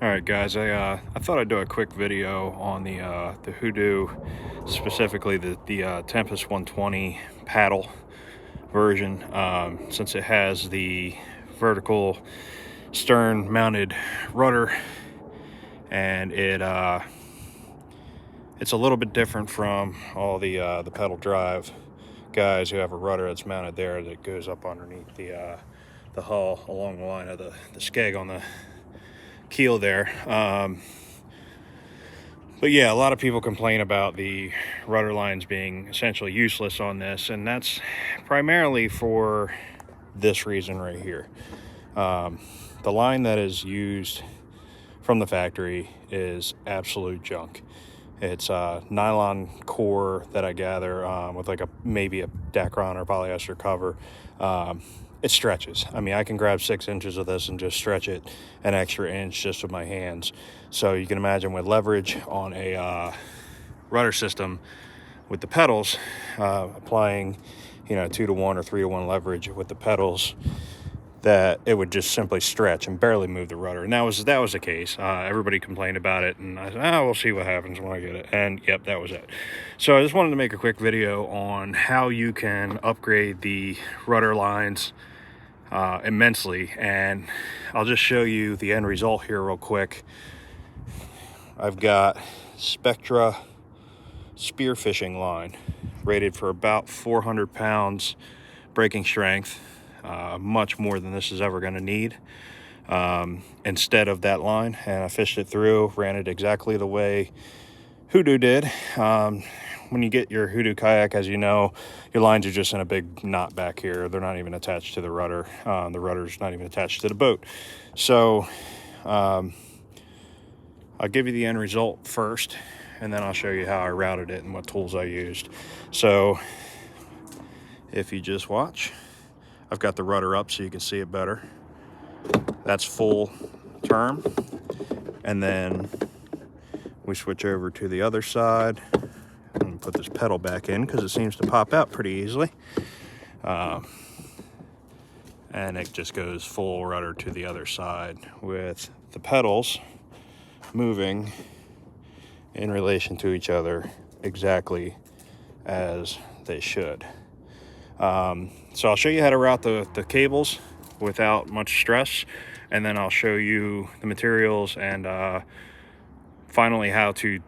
All right, guys. I thought I'd do a quick video on the Hoodoo, specifically the Tempest 120 paddle version, since it has the vertical stern mounted rudder, and it's a little bit different from all the pedal drive guys who have a rudder that's mounted there that goes up underneath the hull along the line of the skeg on the keel there. But yeah, a lot of people complain about the rudder lines being essentially useless on this, and that's primarily for this reason right here. The line that is used from the factory is absolute junk. It's a nylon core that I gather, with like maybe a Dacron or polyester cover. It stretches. I mean, I can grab 6 inches of this and just stretch it an extra inch just with my hands. So you can imagine with leverage on a rudder system with the pedals, applying 2-to-1 or 3-to-1 leverage with the pedals, that it would just simply stretch and barely move the rudder. And that was the case. Everybody complained about it, and I said, we'll see what happens when I get it. And yep, that was it. So I just wanted to make a quick video on how you can upgrade the rudder lines immensely, and I'll just show you the end result here real quick. I've got Spectra spearfishing line, rated for about 400 pounds breaking strength, much more than this is ever going to need, instead of that line. And I fished it through, ran it exactly the way Hoodoo did. When you get your Hoodoo kayak, as you know, your lines are just in a big knot back here. They're not even attached to the rudder. The rudder's not even attached to the boat. So I'll give you the end result first, and then I'll show you how I routed it and what tools I used. So if you just watch, I've got the rudder up so you can see it better. That's full term. And then we switch over to the other side and put this pedal back in because it seems to pop out pretty easily. And it just goes full rudder to the other side with the pedals moving in relation to each other exactly as they should. So I'll show you how to route the cables without much stress, and then I'll show you the materials and finally how to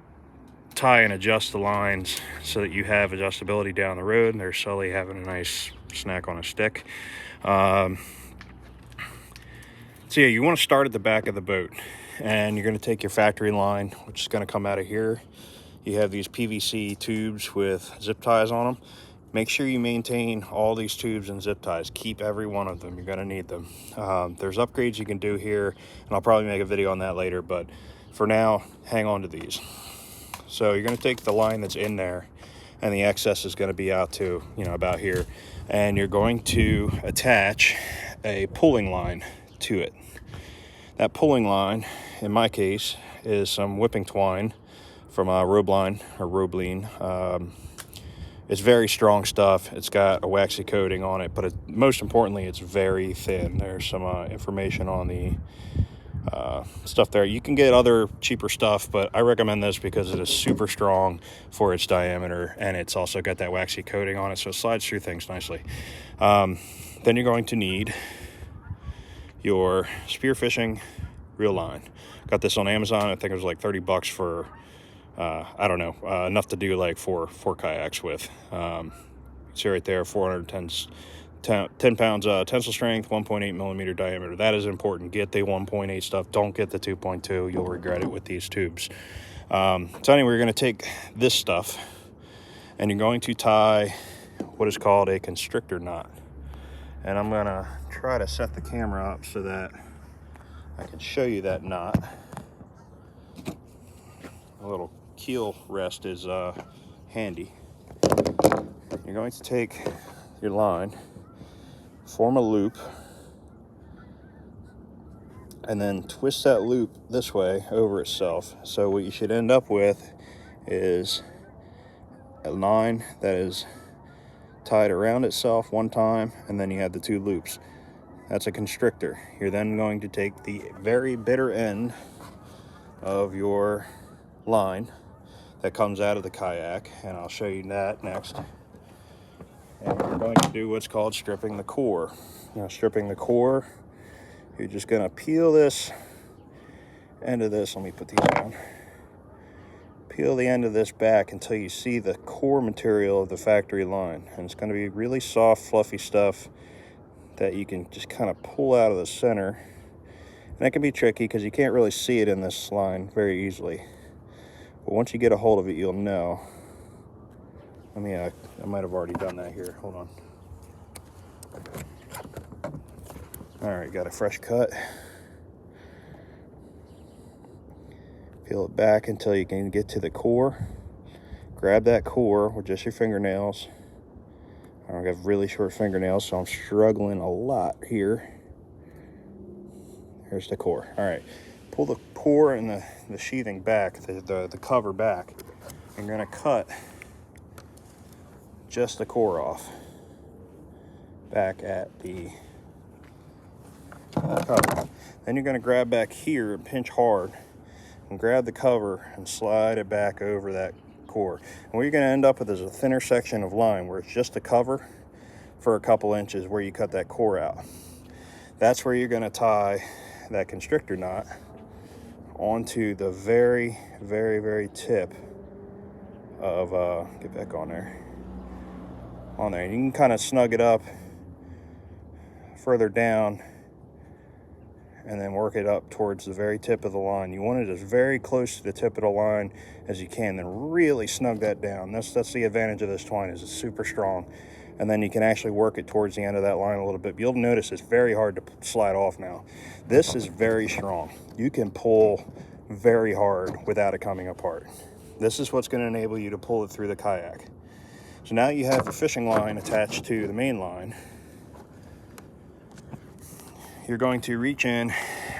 tie and adjust the lines so that you have adjustability down the road and they're slowly having a nice snack on a stick. So yeah, you want to start at the back of the boat, and you're going to take your factory line, which is going to come out of here. You have these PVC tubes with zip ties on them. Make sure you maintain all these tubes and zip ties. Keep every one of them. You're going to need them. There's upgrades you can do here, and I'll probably make a video on that later, but for now, hang on to these. So you're going to take the line that's in there, and the excess is going to be out to, about here, and you're going to attach a pulling line to it. That pulling line, in my case, is some whipping twine from Robeline or Robeline. It's very strong stuff. It's got a waxy coating on it, but most importantly, it's very thin. There's some information on the stuff there. You can get other cheaper stuff, but I recommend this because it is super strong for its diameter, and it's also got that waxy coating on it, so it slides through things nicely. Then you're going to need your spearfishing reel line. Got this on Amazon. I think it was like 30 bucks for I don't know, enough to do like four kayaks with. See right there, 10 pounds tensile strength, 1.8 millimeter diameter. That is important. Get the 1.8 stuff. Don't get the 2.2. You'll regret it with these tubes. So anyway, we're going to take this stuff, and you're going to tie what is called a constrictor knot. And I'm going to try to set the camera up so that I can show you that knot. A little keel rest is handy. You're going to take your line, form a loop, and then twist that loop this way over itself. So what you should end up with is a line that is tied around itself one time, and then you have the 2 loops. That's a constrictor. You're then going to take the very bitter end of your line that comes out of the kayak, and I'll show you that next. And we're going to do what's called stripping the core. Now, stripping the core, you're just going to peel this end of this. Let me put these down. Peel the end of this back until you see the core material of the factory line. And it's going to be really soft, fluffy stuff that you can just kind of pull out of the center. And that can be tricky because you can't really see it in this line very easily. But once you get a hold of it, you'll know. I might have already done that here. Hold on. All right, got a fresh cut. Peel it back until you can get to the core. Grab that core with just your fingernails. I have really short fingernails, so I'm struggling a lot here. Here's the core. All right, pull the core and the sheathing back, the cover back. I'm gonna cut just the core off back at the cover. Then you're gonna grab back here and pinch hard and grab the cover and slide it back over that core. And what you're gonna end up with is a thinner section of line where it's just the cover for a couple inches where you cut that core out. That's where you're gonna tie that constrictor knot onto the very, very, very tip of, get back on there. On there. And you can kind of snug it up further down and then work it up towards the very tip of the line. You want it as very close to the tip of the line as you can, then really snug that down. That's the advantage of this twine, is it's super strong. And then you can actually work it towards the end of that line a little bit. You'll notice it's very hard to slide off now. This is very strong. You can pull very hard without it coming apart. This is what's going to enable you to pull it through the kayak. So now you have the fishing line attached to the main line. You're going to reach in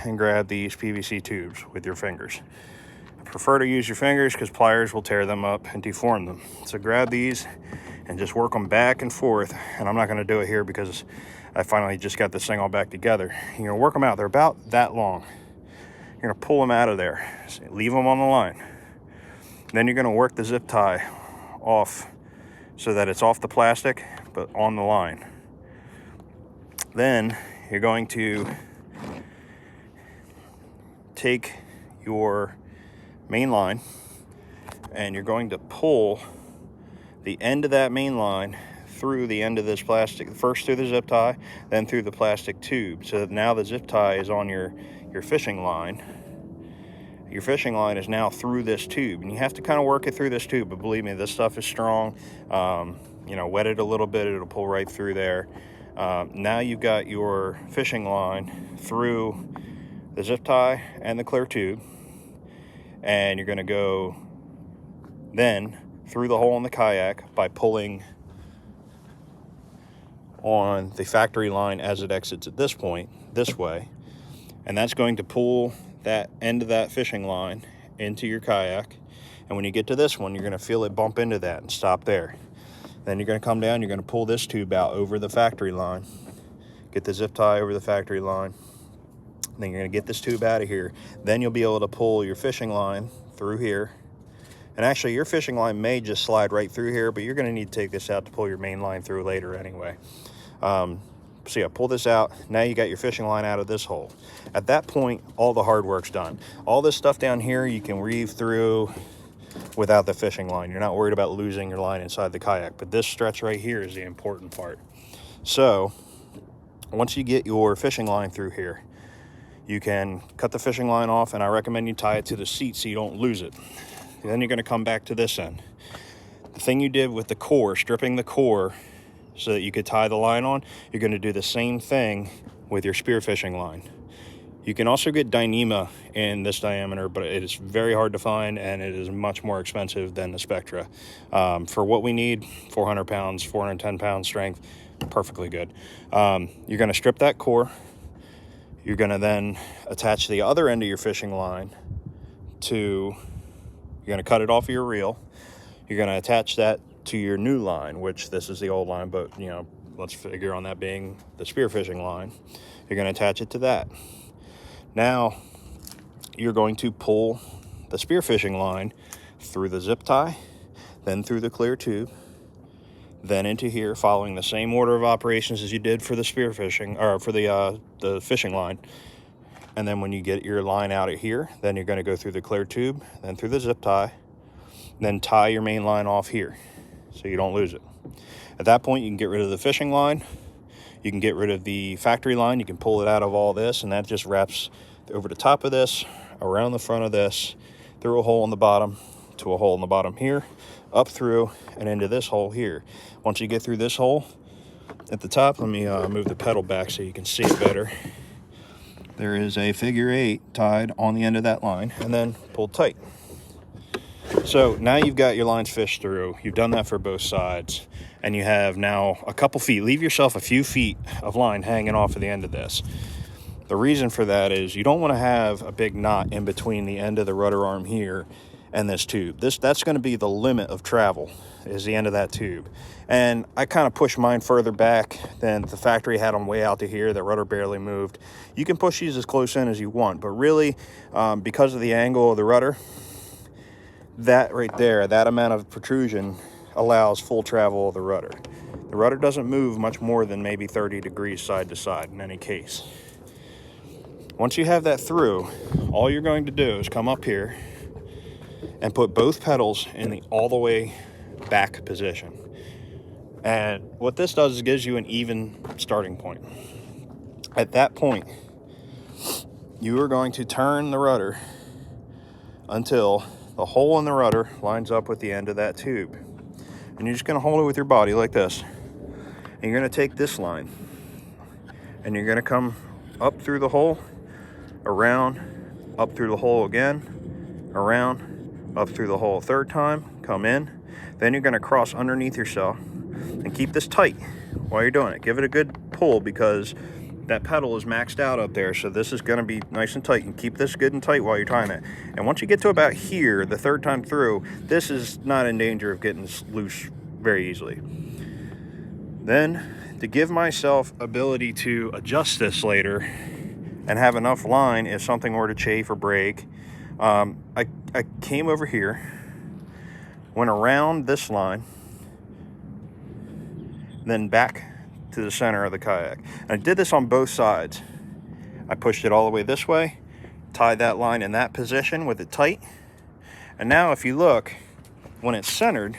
and grab these PVC tubes with your fingers. I prefer to use your fingers because pliers will tear them up and deform them. So grab these and just work them back and forth. And I'm not going to do it here because I finally just got this thing all back together. You're going to work them out. They're about that long. You're going to pull them out of there. So leave them on the line. Then you're going to work the zip tie off so that it's off the plastic but on the line. Then you're going to take your main line and you're going to pull the end of that main line through the end of this plastic, first through the zip tie, then through the plastic tube. So that now the zip tie is on your fishing line. Your fishing line is now through this tube, and you have to kind of work it through this tube, but believe me, this stuff is strong. Wet it a little bit, it'll pull right through there. Now you've got your fishing line through the zip tie and the clear tube, and you're going to go then through the hole in the kayak by pulling on the factory line as it exits at this point, this way, and that's going to pull that end of that fishing line into your kayak. And when you get to this one, you're going to feel it bump into that and stop there. Then you're going to come down, you're going to pull this tube out over the factory line, get the zip tie over the factory line, then you're going to get this tube out of here. Then you'll be able to pull your fishing line through here. And actually your fishing line may just slide right through here, but you're going to need to take this out to pull your main line through later anyway. So yeah, pull this out. Now you got your fishing line out of this hole. At that point, all the hard work's done. All this stuff down here you can reeve through without the fishing line. You're not worried about losing your line inside the kayak, but this stretch right here is the important part. So once you get your fishing line through here, you can cut the fishing line off, and I recommend you tie it to the seat so you don't lose it. And then you're going to come back to this end. The thing you did with the core, stripping the core so that you could tie the line on, you're going to do the same thing with your spearfishing line. You can also get Dyneema in this diameter, but it is very hard to find, and it is much more expensive than the Spectra. For what we need, 400 pounds, 410 pound strength, perfectly good. You're going to strip that core. You're going to then attach the other end of your fishing line you're going to cut it off of your reel. You're going to attach that to your new line, which this is the old line, but let's figure on that being the spearfishing line. You're going to attach it to that. Now you're going to pull the spearfishing line through the zip tie, then through the clear tube, then into here, following the same order of operations as you did for the spearfishing, or for the fishing line. And then when you get your line out of here, then you're going to go through the clear tube, then through the zip tie, then tie your main line off here so you don't lose it. At that point, you can get rid of the fishing line. You can get rid of the factory line. You can pull it out of all this, and that just wraps over the top of this, around the front of this, through a hole in the bottom, to a hole in the bottom here, up through, and into this hole here. Once you get through this hole at the top, let me move the pedal back so you can see it better. There is a figure 8 tied on the end of that line, and then pulled tight. So now you've got your lines fished through. You've done that for both sides, and you have now a couple feet. Leave yourself a few feet of line hanging off of the end of this. The reason for that is you don't want to have a big knot in between the end of the rudder arm here and this tube. That's going to be the limit of travel, is the end of that tube. And I kind of pushed mine further back than the factory had them way out to here. The rudder barely moved. You can push these as close in as you want, but really, because of the angle of the rudder, that right there, that amount of protrusion allows full travel of the rudder. The rudder doesn't move much more than maybe 30 degrees side to side in any case. Once you have that through, all you're going to do is come up here and put both pedals in the all the way back position. And what this does is gives you an even starting point. At that point, you are going to turn the rudder until the hole in the rudder lines up with the end of that tube. And you're just going to hold it with your body like this. And you're going to take this line, and you're going to come up through the hole, around, up through the hole again, around, up through the hole a third time, come in. Then you're going to cross underneath yourself and keep this tight while you're doing it. Give it a good pull, because that pedal is maxed out up there, so this is going to be nice and tight. And keep this good and tight while you're tying it. And once you get to about here, the third time through, this is not in danger of getting loose very easily. Then, to give myself ability to adjust this later and have enough line if something were to chafe or break, I came over here, went around this line, then back to the center of the kayak. And I did this on both sides. I pushed it all the way this way, tied that line in that position with it tight. And now if you look, when it's centered,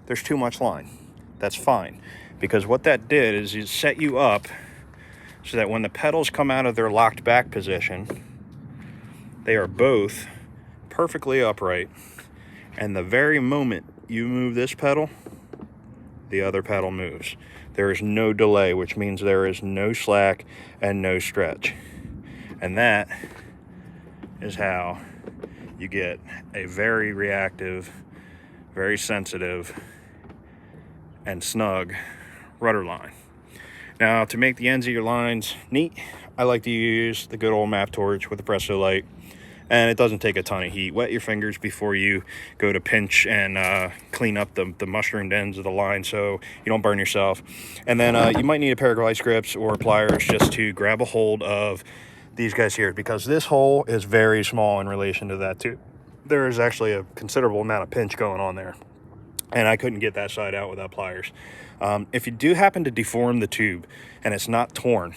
there's too much line. That's fine, because what that did is it set you up so that when the pedals come out of their locked back position, they are both perfectly upright. And the very moment you move this pedal, the other pedal moves. There is no delay, which means there is no slack and no stretch. And that is how you get a very reactive, very sensitive, and snug rudder line. Now, to make the ends of your lines neat, I like to use the good old map torch with a Presto light. And it doesn't take a ton of heat. Wet your fingers before you go to pinch and clean up the mushroomed ends of the line so you don't burn yourself. And then you might need a pair of vice grips or pliers just to grab a hold of these guys here, because this hole is very small in relation to that too. There is actually a considerable amount of pinch going on there, and I couldn't get that side out without pliers. If you do happen to deform the tube and it's not torn,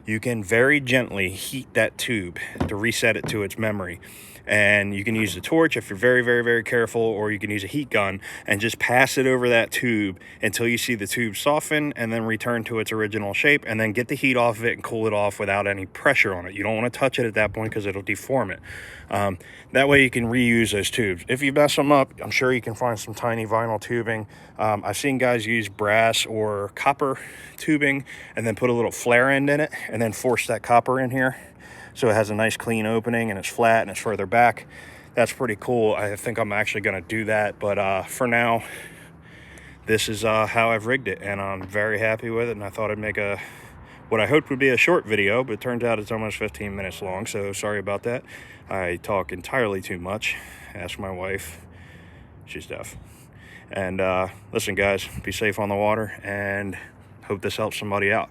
you can very gently heat that tube to reset it to its memory. And you can use the torch if you're very, very, very careful, or you can use a heat gun and just pass it over that tube until you see the tube soften and then return to its original shape, and then get the heat off of it and cool it off without any pressure on it. You don't want to touch it at that point because it'll deform it. That way you can reuse those tubes. If you mess them up, I'm sure you can find some tiny vinyl tubing. I've seen guys use brass or copper tubing and then put a little flare end in it and then force that copper in here, so it has a nice clean opening and it's flat and it's further back. That's pretty cool. I think I'm actually going to do that, but for now, this is how I've rigged it, and I'm very happy with it. And I thought I'd make what I hoped would be a short video, but it turns out it's almost 15 minutes long, so sorry about that. I talk entirely too much. Ask my wife. She's deaf. And listen, guys, be safe on the water, and hope this helps somebody out.